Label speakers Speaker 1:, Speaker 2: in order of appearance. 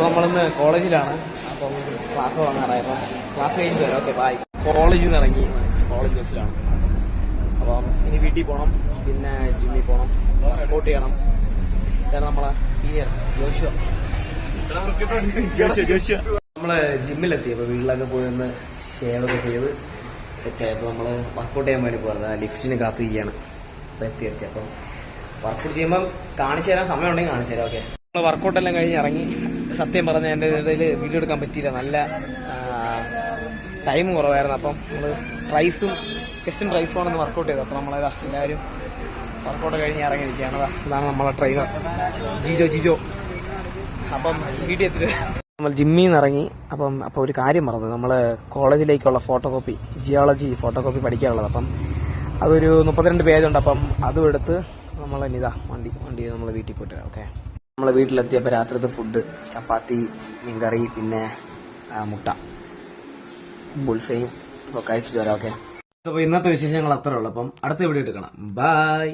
Speaker 1: നമ്മളിന്ന് കോളേജിലാണ്. അപ്പം ക്ലാസ് തുടങ്ങാറായപ്പോൾ ക്ലാസ് കഴിഞ്ഞ് വരാം. Okay bye. കോളേജിൽ നിന്ന് ഇറങ്ങി കോളേജ് ബസ്സിലാണ്. അപ്പം ഇനി വീട്ടിൽ പോകണം, പിന്നെ ജിമ്മിൽ പോകണം, റിപ്പോർട്ട് ചെയ്യണം. ഇതാണ് നമ്മളെ സീനിയർ ജോഷുവ. നമ്മള് ജിമ്മിലെത്തി. അപ്പോൾ വീട്ടിലൊക്കെ പോയി ഒന്ന് ഷേവൊക്കെ ചെയ്ത് സെറ്റായപ്പോൾ നമ്മൾ വർക്കൗട്ട് ചെയ്യാൻ വേണ്ടി പോകുന്നത് ലിഫ്റ്റിന് കാത്തിരിക്കുകയാണ്. അപ്പോൾ എത്തി. അപ്പം വർക്കൗട്ട് ചെയ്യുമ്പം കാണിച്ചു തരാൻ സമയം ഉണ്ടെങ്കിൽ കാണിച്ചു തരാം. ഓക്കെ, നമ്മൾ വർക്കൗട്ട് എല്ലാം കഴിഞ്ഞ് ഇറങ്ങി. സത്യം പറഞ്ഞാൽ എൻ്റെ ഇടയിൽ വീഡിയോ എടുക്കാൻ പറ്റിയില്ല, നല്ല ടൈം കുറവായിരുന്നു. അപ്പം നമ്മൾ ട്രൈസും ചെസ്റ്റും ട്രൈസും ആണെന്ന് വർക്കൗട്ട് ചെയ്തത്. അപ്പോൾ നമ്മളേതാ എല്ലാവരും വർക്കൗട്ട് കഴിഞ്ഞ് ഇറങ്ങിയിരിക്കുകയാണ്. ഇതാണ് നമ്മളെ ട്രെയിനർ ജിജോ. അപ്പം വീട്ടിൽ എത്തിയിട്ട് നമ്മൾ ജിമ്മിൽ നിന്ന് ഇറങ്ങി. അപ്പോൾ ഒരു കാര്യം പറഞ്ഞു, നമ്മൾ കോളേജിലേക്കുള്ള ഫോട്ടോകോപ്പി, ജിയോളജി ഫോട്ടോകോപ്പി പഠിക്കാനുള്ളത്. അപ്പം അതൊരു 32 പേജുണ്ട്. അപ്പം അതും എടുത്ത് നമ്മൾ ഇതാ വണ്ടി നമ്മൾ വീട്ടിൽ പോയിട്ട്. ഓക്കെ, നമ്മൾ വീട്ടിലെത്തിയപ്പോൾ രാത്രിത്തെ ഫുഡ് ചപ്പാത്തി, മീൻകറി, പിന്നെ മുട്ട, ബുൾസയും ഒക്കെ അയച്ചു തരാം. ഓക്കെ, അപ്പോൾ ഇന്നത്തെ വിശേഷങ്ങൾ അത്രേ ഉള്ളൂ. അപ്പം അടുത്ത വീഡിയോ എടുക്കണം. ബൈ.